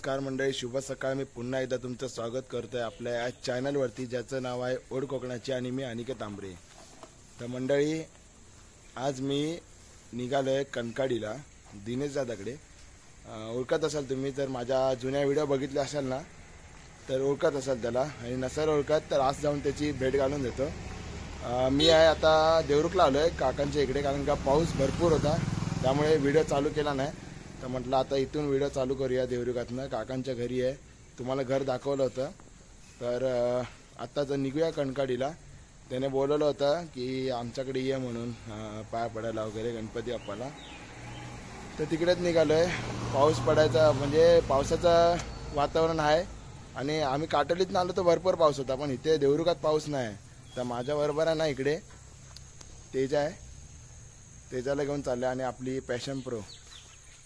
नमस्कार मंडळी, शुभ सकाळ. मी पुन्हा एकदा तुमचं स्वागत करतोय आपल्या या चॅनलवरती, ज्याचं नाव आहे ओढ कोकणाची आणि मी अनिकेत तांबरे. तर मंडळी, आज मी निघालोय कणकाडीला दिनेश दादाकडे. ओळखत असाल तुम्ही, जर माझ्या जुन्या व्हिडिओ बघितले असाल ना तर ओळखत असाल त्याला, आणि नसेल ओळखत तर आज जाऊन त्याची भेट घालून देतो. मी आहे आता देवरुखला आलोय काकांच्या इकडे, कारण का पाऊस भरपूर होता त्यामुळे व्हिडिओ चालू केला नाही. तर म्हटलं आता इथून व्हिडिओ चालू करूया. देवरुखातनं काकांच्या घरी आहे, तुम्हाला घर दाखवलं होतं. तर आत्ता जर निघूया कणकाडीला. त्याने बोलवलं होतं की आमच्याकडे ये म्हणून पाया पडायला वगैरे गणपती बाप्पाला. तर तिकडेच निघालो आहे. पाऊस पडायचा म्हणजे पावसाचं वातावरण आहे, आणि आम्ही काटोलीत आलो तर भरपूर पाऊस होता, पण इथे देवरुखात पाऊस नाही. तर माझ्याबरोबर आहे ना इकडे तेजा आहे, तेजाला घेऊन चाललं. आणि आपली पॅशन प्रो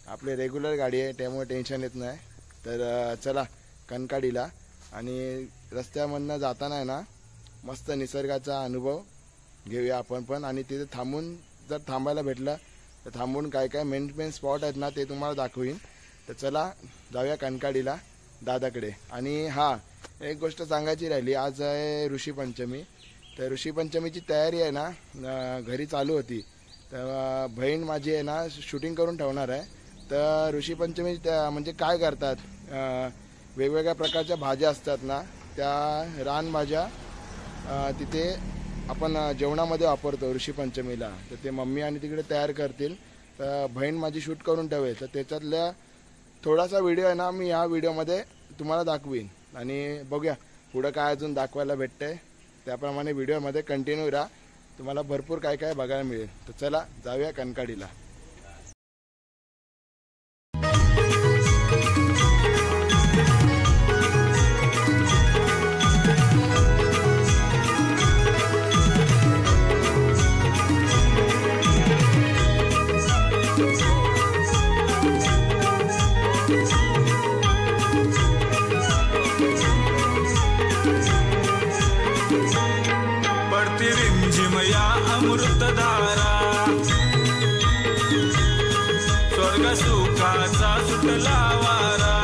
आपली रेग्युलर गाडी आहे, त्यामुळे टेन्शन येत नाही. तर चला कणकाडीला. आणि रस्त्यामधनं जाताना आहे ना मस्त निसर्गाचा अनुभव घेऊया आपण पण. आणि तिथे थांबून जर थांबायला भेटलं तर थांबून काय काय मेन स्पॉट आहेत ना ते तुम्हाला दाखवीन. तर चला जाऊया कणकाडीला दादाकडे. आणि हां, एक गोष्ट सांगायची राहिली, आज आहे ऋषीपंचमी. तर ऋषीपंचमीची तयारी आहे ना घरी चालू होती. तर बहीण माझी आहे ना शूटिंग करून ठेवणार आहे. तर ऋषीपंचमी म्हणजे काय करतात, वेगवेगळ्या प्रकारच्या भाज्या असतात ना, त्या रानभाज्या तिथे आपण जेवणामध्ये वापरतो ऋषीपंचमीला. तर ते मम्मी आणि तिकडे तयार करतील. तर बहीण माझी शूट करून ठेवेल. तर त्याच्यातल्या थोडासा व्हिडिओ आहे ना मी ह्या व्हिडिओमध्ये तुम्हाला दाखवीन. आणि बघूया पुढं काय अजून दाखवायला भेटतंय, त्याप्रमाणे व्हिडिओमध्ये कंटिन्यू राहा, तुम्हाला भरपूर काय काय बघायला मिळेल. तर चला जाऊया कणकाडीला. अमृतधारा स्वर्ग सुखाचा सुटला वारा,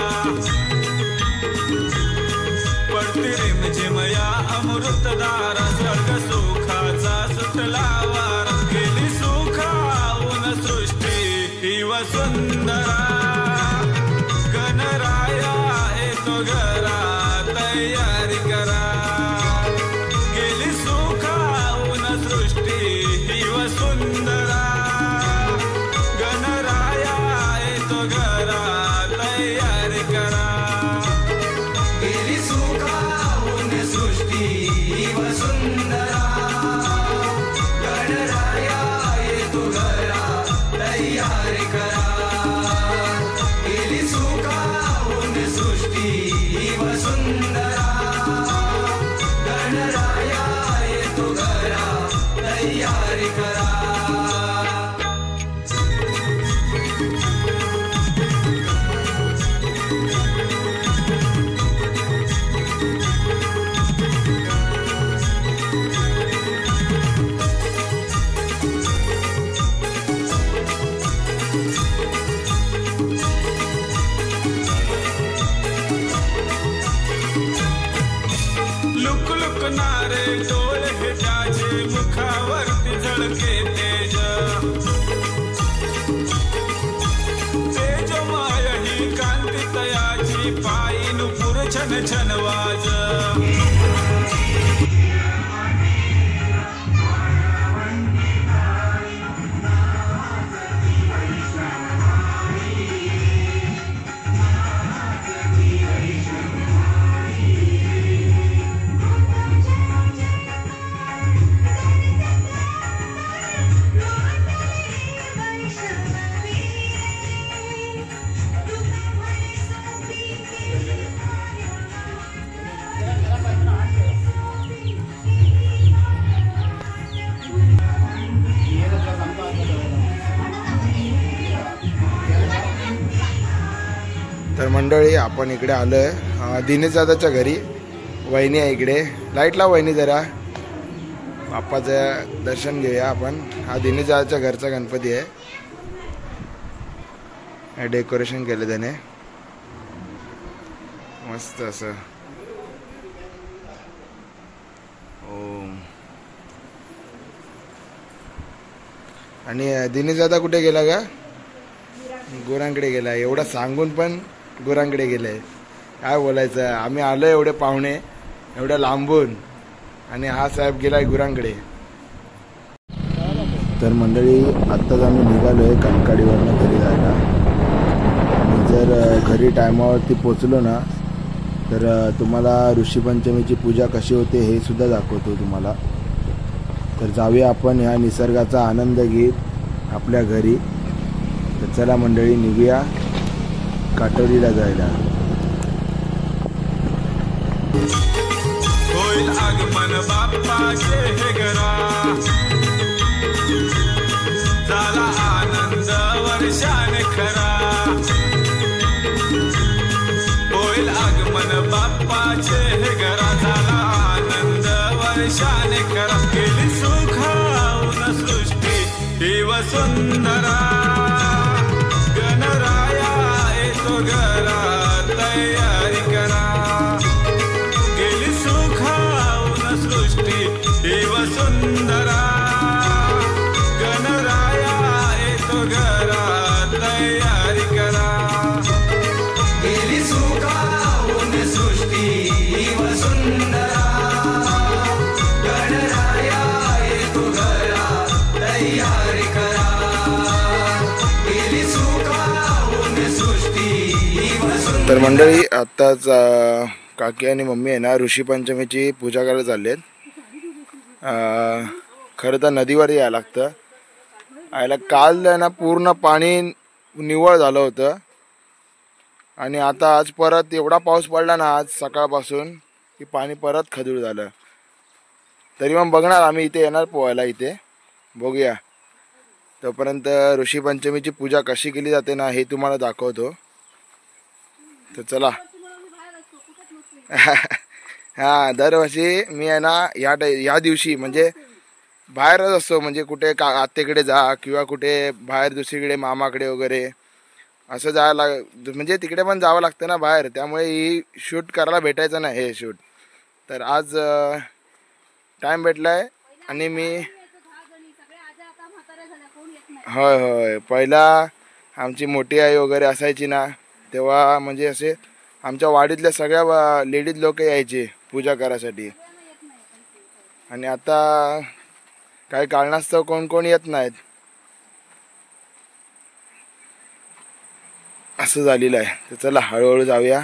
पडती रिमझिमया अमृतधारा स्वर्ग सुखाचा सुटला वारा. गेली सुखावून सृष्टी ही वसुंधरा, गणराया येतो घरा तयारी करा. सुंदरा गणराया येतो घरा तयारी करा. गेली सुखावून सृष्टी वसुंधरा, गणराया येतो घरा तयारी करा. गेली सुखावून सृष्टी वसुंधरा, गणराया येतो घरा तयारी करा. लुक लुकणारे डोळे हे त्याचे, मुखावरती झळके तेज. तेजमय ही कांती तयाची, पायी नुपुर छन छन वाज. तर मंडळी, आपण इकडे आलोय दिनेश दादाच्या घरी. वहिनी आहे इकडे. लाईट लाव वहिनी जरा, बाप्पाचं दर्शन घेऊया आपण. हा दिनेश दादाच्या घरचा गणपती आहे. डेकोरेशन केलं त्याने. मस्त असं ओम. आणि दिनेश दादा कुठे गेला का? गुरांकडे गेला. एवढं सांगून पण गुरांकडे गेलाय. काय बोलायचं, आम्ही आलो एवढे पाहुणे एवढ्या लांबून आणि हा साहेब गेलाय गुरांकडे. तर मंडळी आत्ताच आम्ही निघालोय कणकाडीवरनं घरी जायला. आणि जर घरी टायमावरती पोचलो ना तर तुम्हाला ऋषीपंचमीची पूजा कशी होते हे सुद्धा दाखवतो तुम्हाला. तर जाऊया आपण ह्या निसर्गाचा आनंद घेत आपल्या घरी. तर चला मंडळी निघूया काटोलीला जायला. होईल आगमन बाप्पाचे हे घरा, झाला आनंद वर्षाने खरा. होईल आगमन बाप्पाचे हे घरा, झाला आनंद वर्षाने खरा. गेली सुखावून सृष्टी ही वसुंधरा, गणराया येतो घरा तयारी करा. गेली सुखावून सृष्टी ही वसुंधरा, गणराया येतो घरा तयारी करा. गेली सुखावून सृष्टी ही वसुंधरा, गणराया येतो घरा तयारी करा. गेली सुखावून सृष्टी ही वसुंधरा. तर मंडळी आत्ताच काकी आणि मम्मी आहे ना ऋषीपंचमीची पूजा करायला चाललेत. खरं तर नदीवर यायला लागतं. आयला काल आहे ना पूर्ण पाणी निव्वळ झालं होतं आणि आता आज परत एवढा पाऊस पडला ना आज सकाळपासून की पाणी परत खदूड झालं. तरी मग बघणार आम्ही इथे येणार पोहायला इथे. बघूया तोपर्यंत ऋषीपंचमीची पूजा कशी केली जाते ना हे तुम्हाला दाखवतो. तर चला. हां दरवर्षी मी आहे ना या दिवशी म्हणजे बाहेरच असतो. म्हणजे कुठे आत्तेकडे जा किंवा कुठे बाहेर दुसरीकडे मामाकडे वगैरे असं जायला म्हणजे तिकडे पण जावं लागतं ना बाहेर. त्यामुळे ही शूट करायला भेटायचं नाही हे शूट. तर आज टाईम भेटला आहे आणि मी होय होय पहिला आमची मोठी आई वगैरे असायची ना तेव्हा म्हणजे असे आमच्या वाडीतल्या सगळ्या लेडीज लोक यायचे पूजा करायसाठी. आणि आता काही कारणास्तव कोण कोण येत नाहीत असं झालेलं आहे. तर चला हळूहळू जाऊया.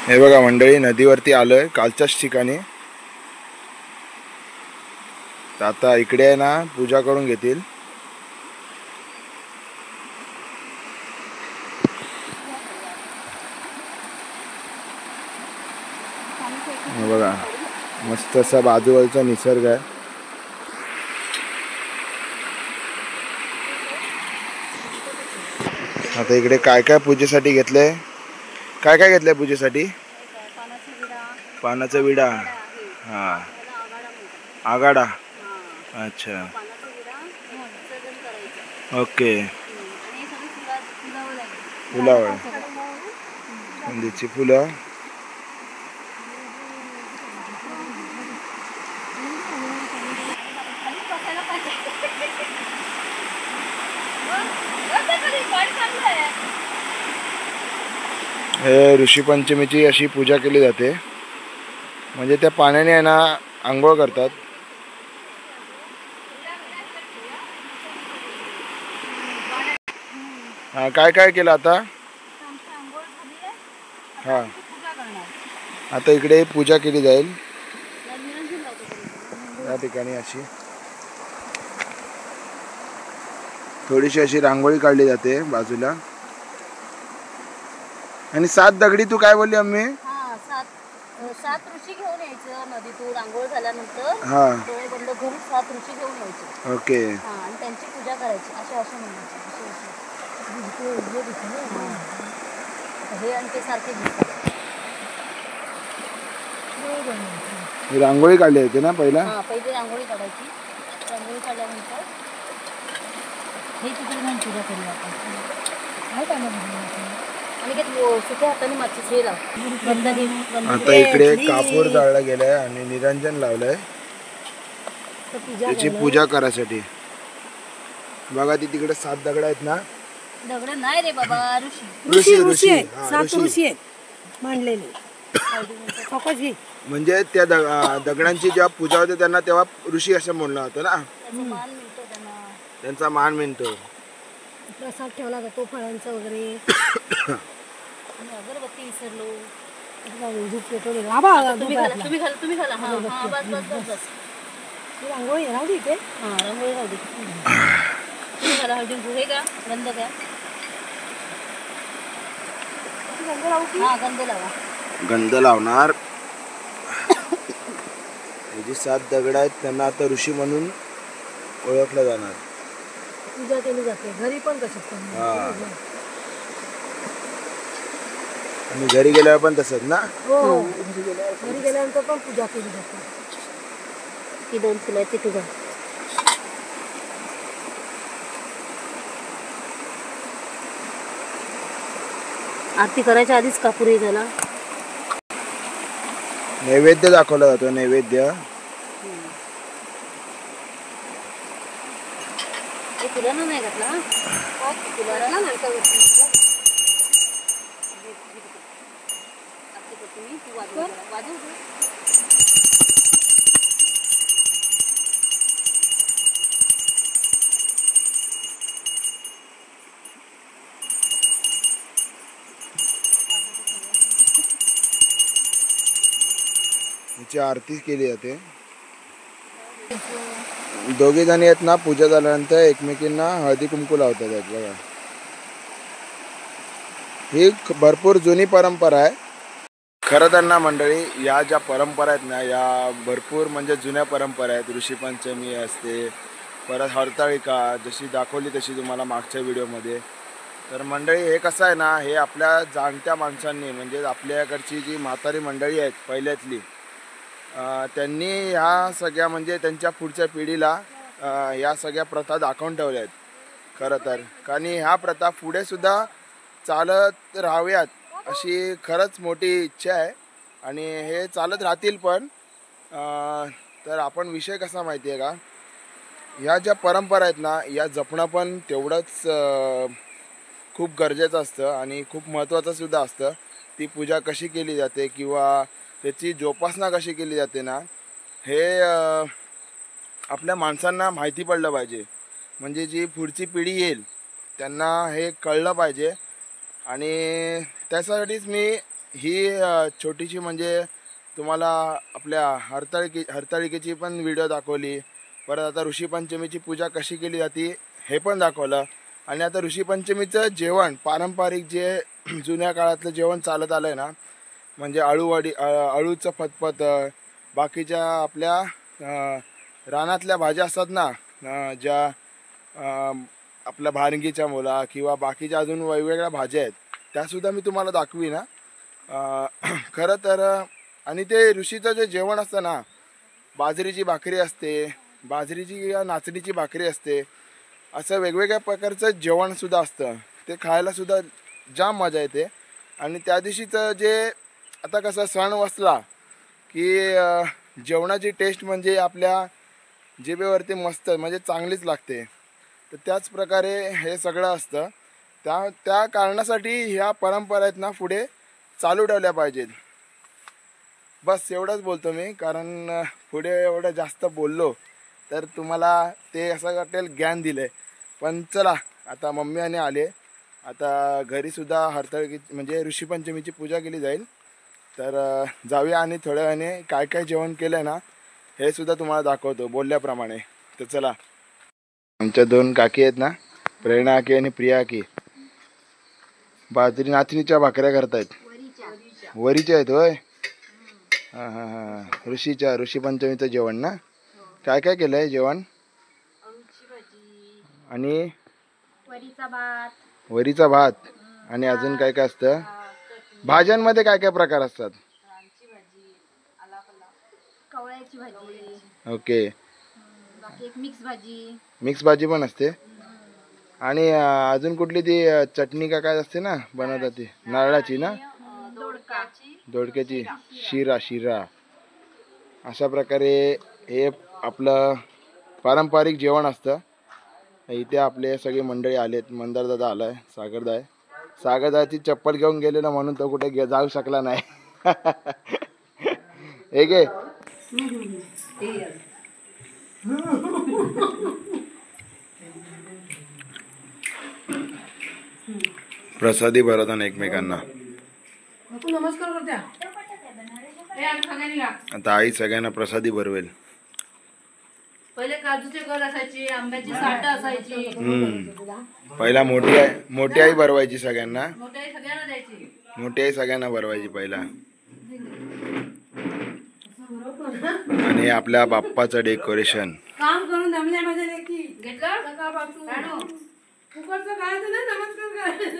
हे बघा मंडळी नदीवरती आलोय कालच्याच ठिकाणी. तर आता इकडे आहे ना पूजा करून घेतील. बघा मस्त असा बाजूवरचा निसर्ग आहे. आता इकडे काय काय पूजेसाठी घेतलंय, काय काय घेतलंय पूजेसाठी? पानाचा विडा. हा आगाडा. अच्छा ओके. फुलावळ कंदीची फुलं. हे ऋषीपंचमीची अशी पूजा केली जाते. म्हणजे त्या पाण्याने आहे ना आंघोळ करतात. हा काय काय केलं आता? हा आता इकडे पूजा केली जाईल या ठिकाणी. अशी थोडीशी अशी रांगोळी काढली जाते बाजूला. आणि 7 दगडी तू काय बोलली अम्मी? सात ऋषी घेऊन यायचं नदीतून आंघोळ झाल्यानंतर. हा डोळे बंद करून 7 ऋषी घेऊन यायचे. ओके. आणि त्यांची पूजा करायची असं म्हणायचं. हे आणि ते सारखे दिसतात. रांगोळी काढली होती ना पहिला? हा पहिले रांगोळी काढायची. रांगोळी काढल्यानंतर हे तिकडे जाऊन पूजा करूया आपण. आणि काय सुट्या हाताने मातीच हे लाव गंध घे. आता इकडे कापूर जाळला गेलाय आणि निरंजन लावलंय त्याची पूजा करायसाठी. बघा ती तिकडे 7 दगड आहेत ना. दगड नाही रे बाबा, ऋषी ऋषी. आहेत, 7 ऋषी आहेत मांडलेले. म्हणजे त्या दगडांची जेव्हा पूजा होते त्यांना तेव्हा ऋषी असं म्हणलं होतं ना. त्यांचा मान मिळतो. प्रसाद ठेवला जातो फळांचा वगैरे. अगरबत्ती विसरलो. तुम्ही खाला. हा बस. रांगोळी राहू दे इथे. हा रांगोळी राहू दे. तुम्ही खाला. हळदी कुंकू हे का गंध द्या. हा गंध लावा. गंध लावणार. हे जे 7 दगड आहेत त्यांना आता ऋषी म्हणून ओळखलं जाणार. पूजा केली जाते घरी पण तसंच. आणि घरी गेल्यावर पण तसंच ना. हो घरी गेल्यानंतर पण पूजा केली जाते. ती 2 फुलं आहेत तिथे जा. आरती करायच्या आधीच कापूर हे झाला. नैवेद्य दाखवला जातो. नैवेद्य फुलांना नाही घातला. फुलाला नाही का वाजव. हिची आरती केली जाते. दोघे जणी आहेत ना पूजा झाल्यानंतर एकमेकींना हळदी कुंकू लावतात आहेत. बघा ही भरपूर जुनी परंपरा आहे. खरं तर ना मंडळी, या ज्या परंपरा आहेत ना या भरपूर म्हणजे जुन्या परंपरा आहेत. ऋषीपंचमी असते, परत हरताळिका जशी दाखवली तशी तुम्हाला मागच्या व्हिडिओमध्ये. तर मंडळी हे कसं आहे ना, हे आपल्या जाणत्या माणसांनी म्हणजे आपल्याकडची जी म्हातारी मंडळी आहेत पहिल्यातली, त्यांनी ह्या सगळ्या म्हणजे त्यांच्या पुढच्या पिढीला या सगळ्या प्रथा दाखवून ठेवल्या आहेत. खरं तर कारण ह्या प्रथा पुढे सुद्धा चालत राहाव्यात अशी खरंच मोठी इच्छा आहे आणि हे चालत राहतील पण. तर आपण विषय कसा माहिती आहे का, ह्या ज्या परंपरा आहेत ना या जपणं पण तेवढंच खूप गरजेचं असतं आणि खूप महत्त्वाचं सुद्धा असतं. ती पूजा कशी केली जाते किंवा त्याची जोपासना कशी केली जाते ना, हे आपल्या माणसांना माहिती पडलं पाहिजे. म्हणजे जी पुढची पिढी येईल त्यांना हे कळलं पाहिजे. आणि त्यासाठीच मी ही छोटीशी म्हणजे तुम्हाला आपल्या हरताळिकेची पण व्हिडिओ दाखवली. परत आता ऋषीपंचमीची पूजा कशी केली जाते हे पण दाखवलं. आणि आता ऋषीपंचमीचं जेवण पारंपरिक जे जुन्या काळातलं जेवण चालत आलं आहे ना, म्हणजे अळूचं फतफत, बाकीच्या आपल्या रानातल्या भाज्या असतात ना, ज्या आपल्या भारंगीच्या मुला किंवा बाकीच्या अजून वेगवेगळ्या भाज्या आहेत त्यासुद्धा मी तुम्हाला दाखवी ना. खरं तर आणि ते ऋषीचं जे जेवण असतं ना, बाजरीची भाकरी असते, बाजरीची किंवा नाचणीची भाकरी असते, असं वेगवेगळ्या प्रकारचं जेवणसुद्धा असतं. ते खायलासुद्धा जाम मजा येते. आणि त्या दिवशीचं जे आता कसं सण वसला की जेवणाची टेस्ट म्हणजे आपल्या जिभेवरती मस्त म्हणजे चांगलीच लागते. तर त्याच प्रकारे हे सगळं असतं. त्या कारणासाठी ह्या परंपरा आहेत ना पुढे चालू ठेवल्या पाहिजेत. बस एवढंच बोलतो मी, कारण पुढे एवढं जास्त बोललो तर तुम्हाला ते असं वाटेल ज्ञान दिलं आहे. पण चला आता मम्मी आणि आले, आता घरीसुद्धा हरताळकी म्हणजे ऋषीपंचमीची पूजा केली जाईल. तर जाऊया आणि थोड्या वेळाने काय काय जेवण केलं आहे ना हे सुद्धा तुम्हाला दाखवतो बोलल्याप्रमाणे. तर चला. आमच्या 2 काकी आहेत ना, प्रेरणा काकी आणि प्रिया काकी, बाजरी नाचणीच्या भाकऱ्या करतायत. वरीच्या आहेत होय. हां हां हां ऋषीपंचमीचं जेवण ना. काय काय केलं आहे जेवण? आणि वरीचा भात आणि अजून काय काय असतं? भाज्यांमध्ये काय काय प्रकार असतात? कवळ्याची भाजी. ओके. बाकी एक मिक्स भाजी. मिक्स भाजी पण असते. आणि अजून कुठली ती चटणी का काय असते ना बनवतात ती नारळाची ना, दोडक्याची शिरा. अशा प्रकारे हे आपलं पारंपरिक जेवण असतं. इथे आपले सगळे मंडळी आलेत. मंदारदादा आलाय, सागरदाची चप्पल घेऊन गेलेला म्हणून तो कुठे जाऊ शकला नाही. हे घे. प्रसादी भरवतात एकमेकांना. नमस्कार करत्या. आता आई सगळ्यांना प्रसादी भरवेल. पहिले काजूचे घर असायचे, आंब्याची साठ असायची, पहिला मोठी आई भरवायची सगळ्यांना. मोठ्याही सगळ्यांना द्यायची. मोठी आई सगळ्यांना भरवायची पहिला. आणि आपल्या बाप्पाचं डेकोरेशन. काम करून दमल्या माझ्या लेकी. घेतलं सकाळपासून कुकरचं करायचं ना, नमस्कार करायचं.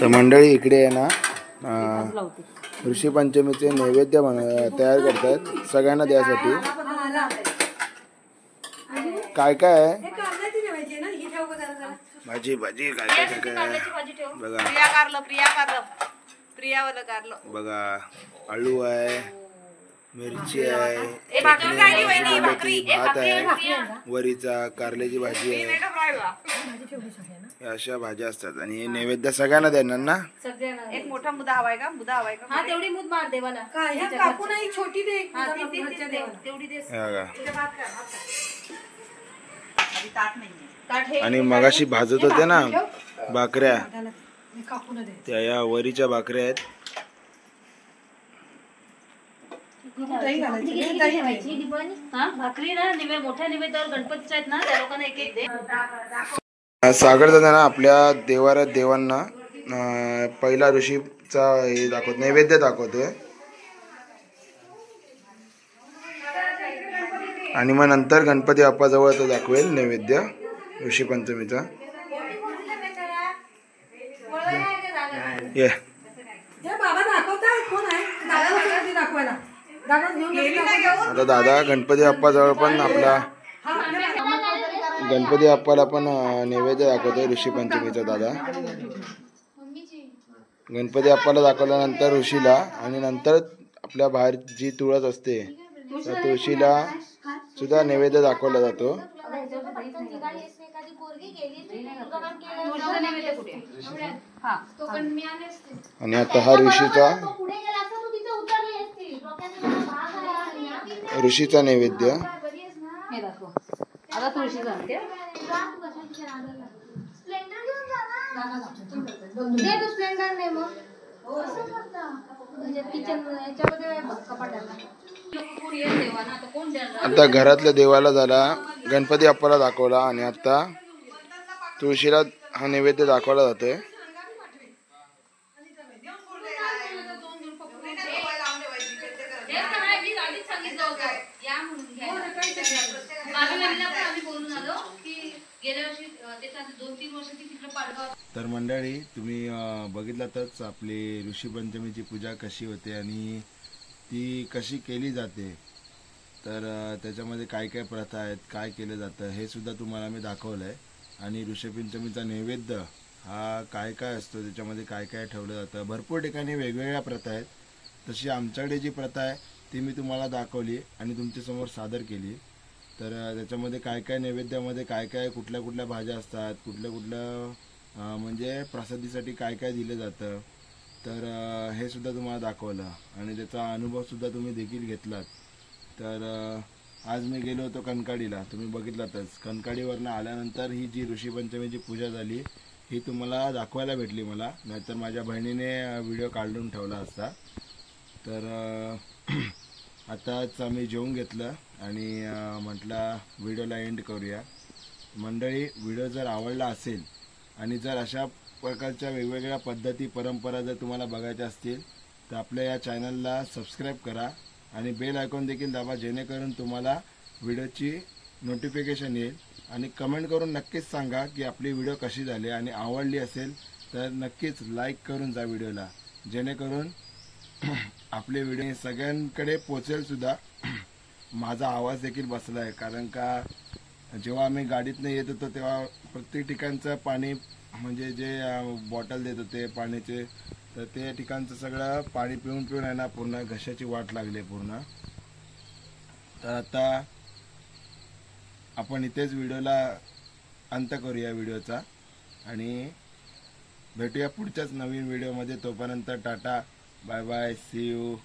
तर मंडळी इकडे आहे ना ऋषी पंचमीचे नैवेद्य तयार करतात सगळ्यांना द्यासाठी. काय काय आहे? हे कांद्याची ठेवायची ना, ही ठेव का जरा. भाजी काय काय बघा. प्रियावाला कारलं. बघा आळू आहे, मिरची आहे, भात आहे, वरीचा कारल्याची भाजी आहे. अशा भाज्या असतात आणि हे नैवेद्य सगळ्यांना देणार ना. एक मोठा मुद्दा हवाय का? हा तेवढी मुद मार देवाला. काय ह्या काकू नाही, छोटी दे. तेवढी दे. हे बघा. ताट हे आणि मगाशी भाजत होते ना भाकऱ्या, काकू दे. त्या या वरीच्या भाकऱ्या आहेत. दही घालायची, दही घालायची. भाकरी ना मोठ्या निवेद्यावर गणपतीच्या आहेत ना, त्या लोकांना एक एक दे. सागर दादा ना आपल्या देवांना पहिला ऋषीचा हे नैवेद्य दाखवतोय आणि मग नंतर गणपती बाप्पा जवळ तो दाखवेल नैवेद्य ऋषी पंचमीचा. ये बाबा दाखवताय. कोण आहे? दादा दाखवायला. दादा घेऊन आता दादा गणपती बाप्पा जवळ पण आपला गणपती बाप्पाला पण नैवेद्य दाखवतोय ऋषी पंचमीचा. दादा गणपती बाप्पाला दाखवल्यानंतर ऋषीला आणि नंतर आपल्या बाहेर जी तुळस असते त्या तुळशीला सुद्धा नैवेद्य दाखवला जातो. आणि आता हा ऋषीचा नैवेद्य. आता तुळशी सांगते. आता घरातल्या देवाला झाला, गणपती बाप्पाला दाखवला आणि आता तुळशीला हा नैवेद्य दाखवला जातोय. तर मंडळी तुम्ही बघितलातच आपली ऋषी पंचमीची पूजा कशी होते आणि ती कशी केली जाते. तर त्याच्यामध्ये काय काय प्रथा आहेत, काय केलं जातं हे सुद्धा तुम्हाला मी दाखवलं आहे. आणि ऋषी पंचमीचा नैवेद्य हा काय काय असतो, त्याच्यामध्ये काय काय ठेवलं जातं. भरपूर ठिकाणी वेगवेगळ्या प्रथा आहेत. तशी आमच्याकडे जी प्रथा आहे ती मी तुम्हाला दाखवली आणि तुमच्यासमोर सादर केली. तर त्याच्यामध्ये काय काय नैवेद्यामध्ये काय काय कुठल्या कुठल्या भाज्या असतात, कुठल्या म्हणजे प्रसादीसाठी काय काय दिलं जातं. तर हे सुद्धा तुम्हाला दाखवलं आणि त्याचा अनुभवसुद्धा तुम्ही देखील घेतलात. तर आज मी गेलो होतो कणकाडीला, तुम्ही बघितलातच. कणकाडीवरनं आल्यानंतर ही जी ऋषी पंचमीची पूजा झाली ही तुम्हाला दाखवायला भेटली मला, नाहीतर माझ्या बहिणीने व्हिडिओ काढून ठेवला असता. तर आताच आम्ही जेवून घेतलं आणि म्हटलं व्हिडिओला एंड करूया. मंडळी व्हिडिओ जर आवडला असेल आणि जर अशा प्रकारच्या वेगवेगळ्या पद्धती परंपरा जर तुम्हाला बघायच्या असतील तर आपल्या या चॅनलला सबस्क्राईब करा आणि बेल आयकॉन देखील दाबा, जेणेकरून तुम्हाला व्हिडिओची नोटिफिकेशन येईल. आणि कमेंट करून नक्कीच सांगा की आपली व्हिडिओ कशी झाली आणि आवडली असेल तर नक्कीच लाईक करून जा व्हिडिओला, जेणेकरून आपले व्हिडिओ सगळ्यांकडे पोचेल सुद्धा. माझा आवाज देखील बसला आहे कारण का जेव्हा आम्ही गाडीतनं येत होतो तेव्हा प्रत्येक ठिकाणचं पाणी म्हणजे जे बॉटल देत होते पाण्याचे, तर ते ठिकाणचं सगळं पाणी पिऊन पिऊन आहे ना पूर्ण घशाची वाट लागली पूर्ण. तर आता आपण इथेच व्हिडिओला अंत करूया व्हिडिओचा आणि भेटूया पुढच्याच नवीन व्हिडिओमध्ये. तोपर्यंत टाटा, बाय बाय, सी यू.